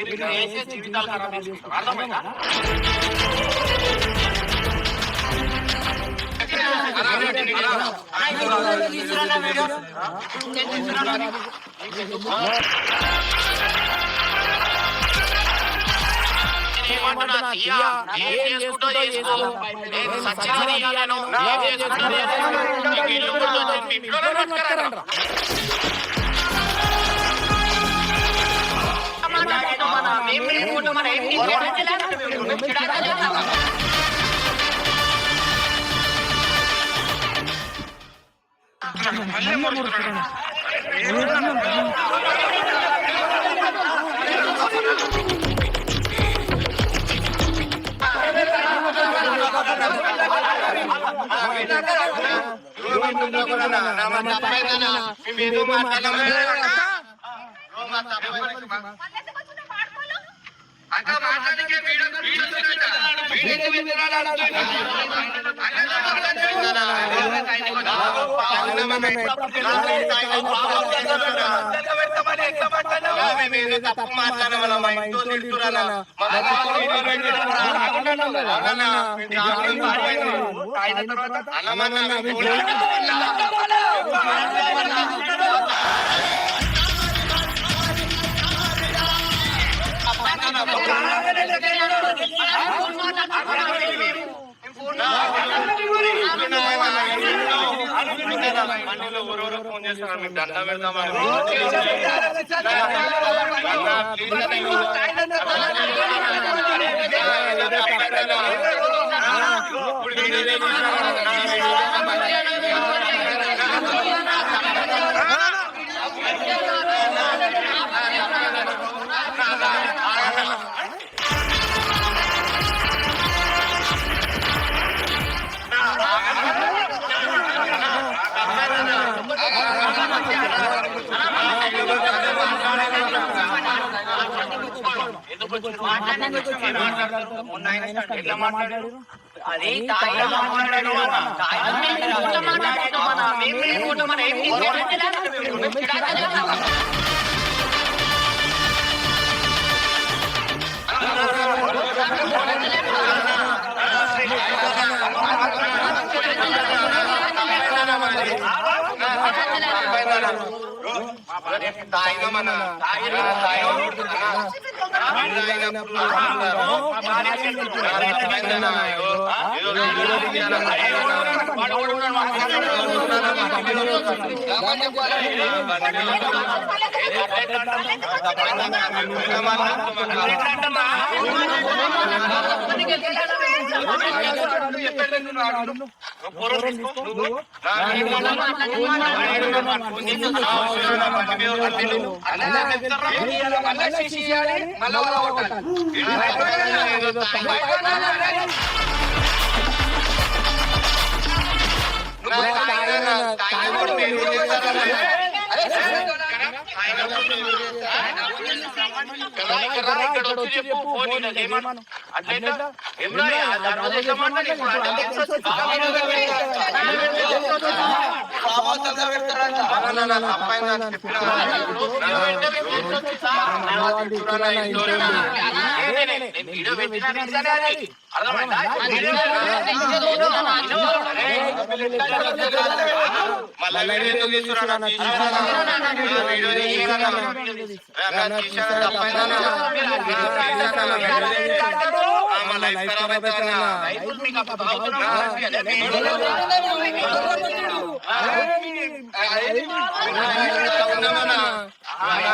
మీరు జీవితాలు అర్థమైందా? ఫోన్ చేస్తున్నారు, మీకు దండ పెడతామని. అది మాట్లాడాడు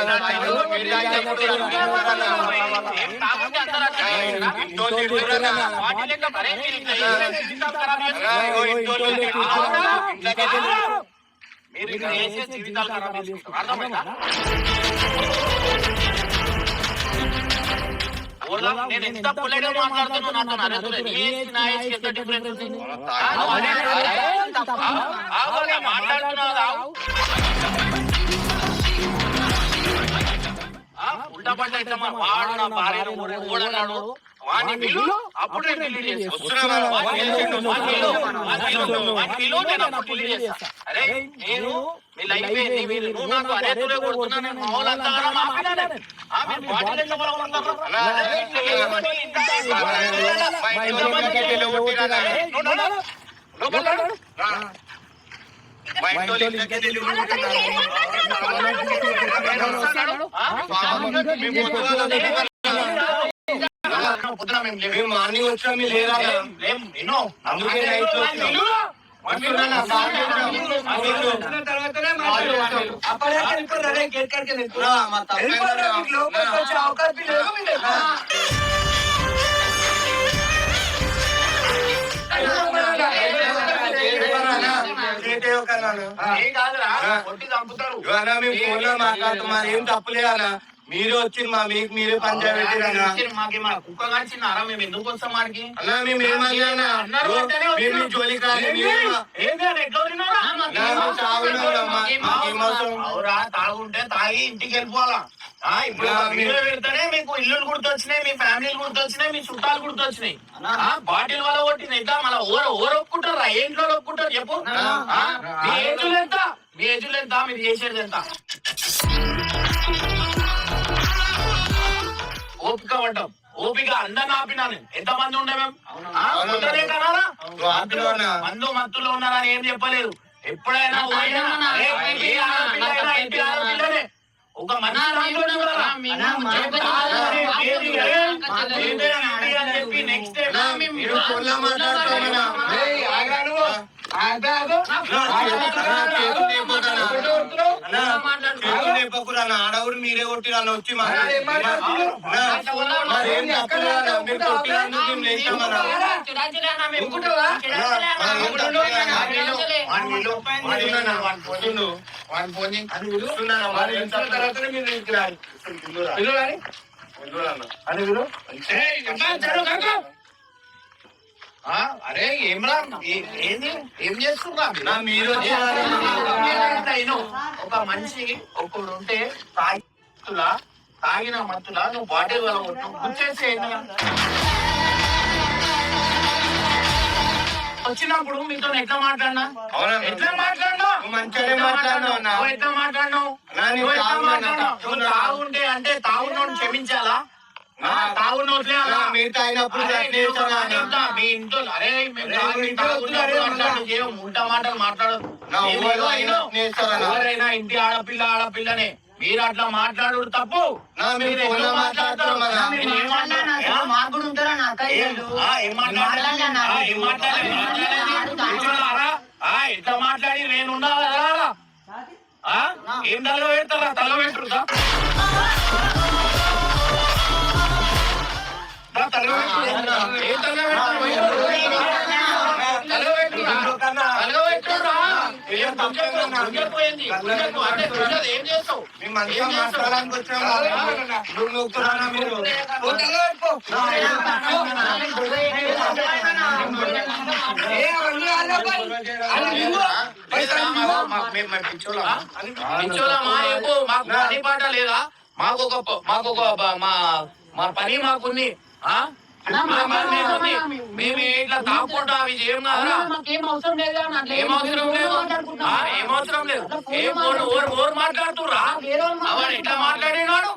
మీరు తాగినప్పుడు ఏం తాగుంటే అందరూ అట్లా చేస్తారా? ఇంటోళ్ళు తిరుగుతారా? వాటి లెక్క మరే మీరు ఇట్లా చేస్తే జీవితాలు ఖరాబ్ చేస్తారు. మీరు ఇట్లా చేసే జీవితాలు ఖరాబ్ చేసుకుంటారు. అర్థమైందా? నేను ఎంత పొలైట్ గా మాట్లాడుతున్నాను నాతో నడుతుంది. నీ ఏజ్ నా ఏజ్ ఎంత డిఫరెన్స్ ఉంది? మాట్లాడుతున్నావు ఉల్టా పడ్డ ఇట్లా వాడు నా భార్యను ఓడన్నాడు వాడిని పిలు అప్పుడు నేను డిలీట్ చేస్తా. అరే నేను మీ లైఫ్ ఏంది? మీరు నువ్వు నాకు అరేతులే కొడుతున్నా నేను మామూలంతా మార్నింగ్ వచ్చా మీరు లేదా అందుకే నైట్ మాట్లాడుతున్నారు ఏం తప్పులే అన్న మీరు వచ్చి మీకు మీరే పంచాయతీ కుక్క కాల్చినారా? మేము ఎందుకు వస్తాం మాడికి? అన్నా మేము ఏమన్నా జోలికి తాగుంటే తాగి ఇంటికి వెళ్ళిపోవాలా? ఇప్పుడు మీరు పెడితేనే మీకు ఇల్లులు గుర్తొచ్చినాయి, మీ ఫ్యామిలీలు గుర్తొచ్చినాయి, మీ చుట్టాలు గుర్తొచ్చినాయి. బాటిల్ వల్ల కొట్టింది ఎంత మళ్ళీ ఓర ఒప్పుకుంటారా? ఏ ఇంట్లో ఒప్పుకుంటారు చెప్పు? మీ ఏజులు ఎంత? మీ ఏజులు ఎంత? మీరు చేసేది ఎంత? ఓపిక పడ్డాం, ఓపిక అందరిని ఆపినాను. ఎంత మంది ఉండే మేము మందు మత్తులో ఉన్నారని ఏం చెప్పలేదు. ఎప్పుడైనా ఒక మనిషి చెప్పి నెక్స్ట్ ఆడవుడు మీరే కొట్టిన వచ్చి అరే ఏమరా ఏంది ఏం చేస్తున్నా మీరు ఒక మనిషి ఒకడు ఉంటే తాగిన మత్తులా నువ్వు బాటిల్ వల్ల గుర్చేసి వచ్చినప్పుడు మీతో ఎట్లా మాట్లాడినా? ఎట్లా మాట్లాడినావు? మంచిగానే మాట్లాడినావు. ఎట్లా మాట్లాడినావు? నువ్వు తాగుంటే అంటే తాగునోడు క్షమించాలా? తాగునోట్లే మీరు తాగినప్పుడు మీ ఇంట్లో అరే ఉంటా మాటలు మాట్లాడదు. ఎవరైనా ఇంటి ఆడపిల్లనే మీరు అట్లా మాట్లాడు తప్పు. ఎట్లా మాట్లాడి నేనున్నా ఏం తల పెడతారా? తల పెట్టుదా ఏం చేస్తావు? మాట్లాడడానికి వచ్చాము మీరు మాకు పని పాట లేదా? మాకు మా పని మాకుంది. మేము ఇట్లా తాకుంటా అవి చేయం కదా. ఏం అవసరం లేదు. ఓరు మాట్లాడుతురా? అవన్నీ ఎట్లా మాట్లాడినాడు?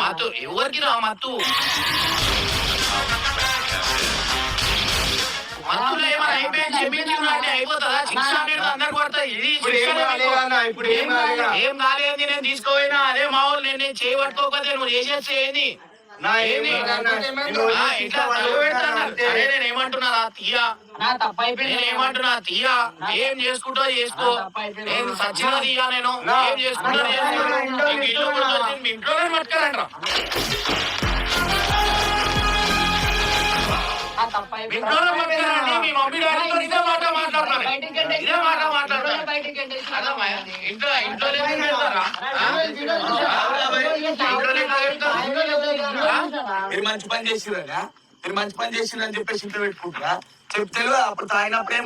మత్తు ఎవరికి రా మత్తు? మత్తులో ఏమైనా అయిపోయింది చెప్పించుకున్నట్టే అయిపోతుందా? శిక్ష అనేది అందరికి పడుతుంది. ఇది ఏం కాలేదు. నేను తీసుకోపోయినా అదే మా వాళ్ళు నేను చేయబట్టుకోకపోతే నువ్వు చేసేది నా ఏంది? ఇట్లా తల పెడతాను. అరే నేను ఏమంటున్నా తీయా, నా తప్పు అయిపోయింది. నేను ఏమంటున్నా తీయా, ఏం చేసుకుంటా చేసుకో, నేను సచ్చినా తీయా, నేను ఏం చేసుకుంటా చేసుకో. నీకు ఇల్లు గుర్తొచ్చింది, మీ ఇంట్లోనే పట్టుకోరంట్రా. నా తప్పు మీ అయిపోయింది. ఇంట్లోనే పట్టుకోరండి. మీ మమ్మీ డాడీతో ఇదే మాట మాట్లాడతారు, బయటికి గంటేసి- ఇదే మాట మాట్లాడతారు. బయటికి గంటేసి- అదమ్మా, ఇంట్లో లేకుండా పెడతారా? ఇంట్లోనే ఎట్లా పెడతారు? మీరు మంచి పని చేసిరా, మీరు మంచి పని చేసిరని చెప్పేసి ఇంట్లో పెట్టుకుంటారా? చెప్తే అప్పుడు తాగినప్పుడు ఏం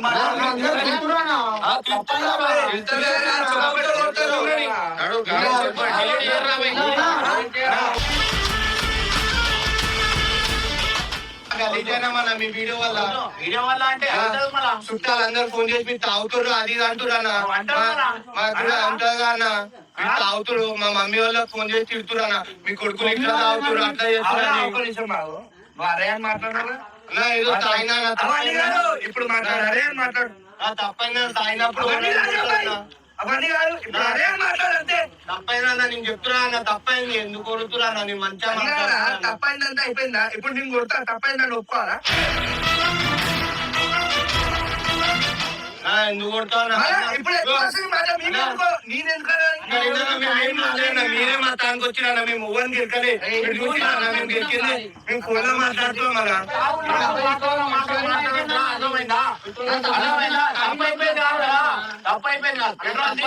మన మీ వీడియో వల్ల వీడియో వల్ల అంటే అవుతుంది మళ్ళా. చుట్టాలు అందరు ఫోన్ చేసి మీరు తాగుతుర్రు అది ఇది అంటుర్రు అన్న. మాకు కూడా అంటారు అన్న, మీరు తాగుతురు, మా మమ్మీ వాళ్ళకి ఫోన్ చేసి తిడుతురు అన్న, మీ కొడుకులు ఇట్లా తాగుతురు అట్లా చేస్తున్నారు. ఏదో తాగినా ఇప్పుడు మాట్లాడు, అరే అని మాట్లాడు. తప్పైనా తాగినప్పుడు అవన్నీ కాదు, ఇప్పుడు అరే అని మాట్లాడు అంతే. తప్పైనా నేను చెప్తున్నా అన్న, తప్పైంది ఎందుకు కొడుతురా అన్న, నేను మంచిగా అన్నారా? మాట్లాడుతున్నా. తప్పైందంటే అయిపోయిందా? ఇప్పుడు నేను కొడతా, తప్పైందని ఒప్పుకోవాలా? ఎందుకు కొడతావు అన్న? ఇప్పుడు ఎప్పుడు వస్తుంది మాట? నేను ఎందుకో, నేను ఎందుకని? మీరే మా తానికి వచ్చినా మేము ఓవెన్ గెలకలే, మేము గెలిచింది మేము ఫోన్ లో మాట్లాడుతున్నాం అన్న. అర్థమైందా? తప్పైపోయింది కాదురా, తప్పైపోయింది కాదు. పెట్రోల్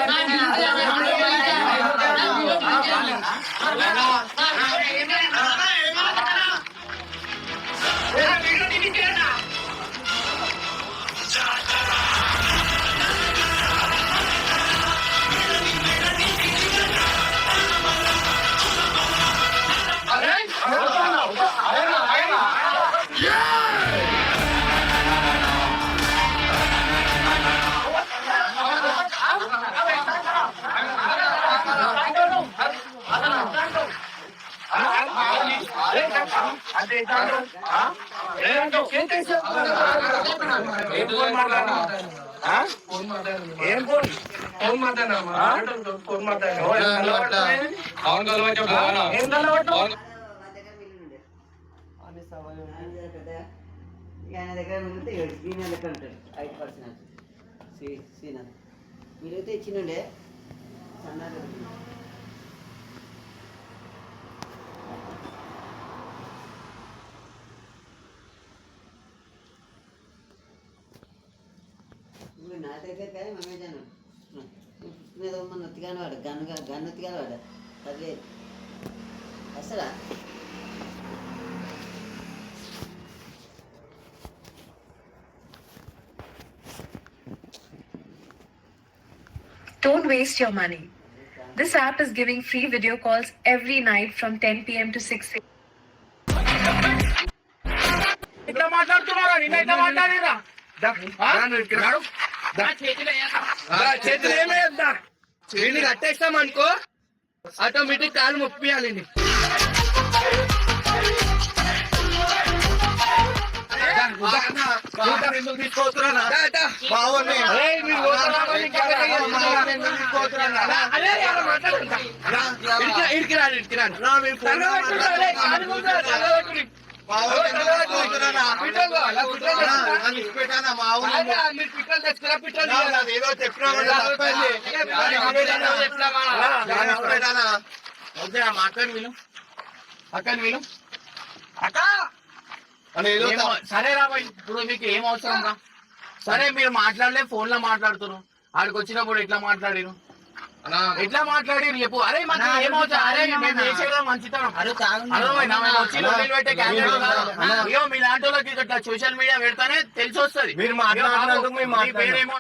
ఏం ఫోన్? ఫోన్ మాట్లాడినా? ఫోన్ మాట్లాడినా? ఏం కలవట్టు? ఆయన దగ్గర మిగిలితే దీని లెక్క ఉంటాడు 5% సీనా మీరైతే ఇచ్చినుండే సన్నాలు ఇప్పుడు నా దగ్గర కానీ మమ్మేజాను మీద మన ఒత్తిగానే వాడు గన్ను ఒత్తిగానే వాడు అది అసలు Don't waste your money. This app is giving free video calls every night from 10 p.m. to 6 a.m. ఇట్లా మాట్లాడుతున్నారా? నిన్న ఇట్లా మాట్లాడిరా? చేతులు ఏమేద్దా? వీడిని కట్టేస్తాం అనుకో, ఆటోమేటిక్ కాలు మొప్పియాలి. ఏదో చెప్పినా మాట్లాడి వీళ్ళు అక్కడ వీళ్ళు అక్క సరే రా బాయ్, ఇప్పుడు మీకు ఏం అవసరం రా? సరే మీరు మాట్లాడలే, ఫోన్ లో మాట్లాడుతున్నారు, ఆడికి వచ్చినప్పుడు ఎట్లా మాట్లాడిరు, ఎట్లా మాట్లాడిరు చెప్పు. అరే మాకు ఏం అవసరం? అరే మేము చేసేదా మంచితనం. అర్థమైందా? మేము వచ్చి మొబైల్ పెట్టే క్యాండిడేట్ కాదు. ఇగో మీ లాంటి వాళ్ళకి ఇట్లా సోషల్ మీడియా పెడితేనే తెలిసి వస్తుంది. మీరు మాట్లాడినందుకు మేము మీ పేరేమో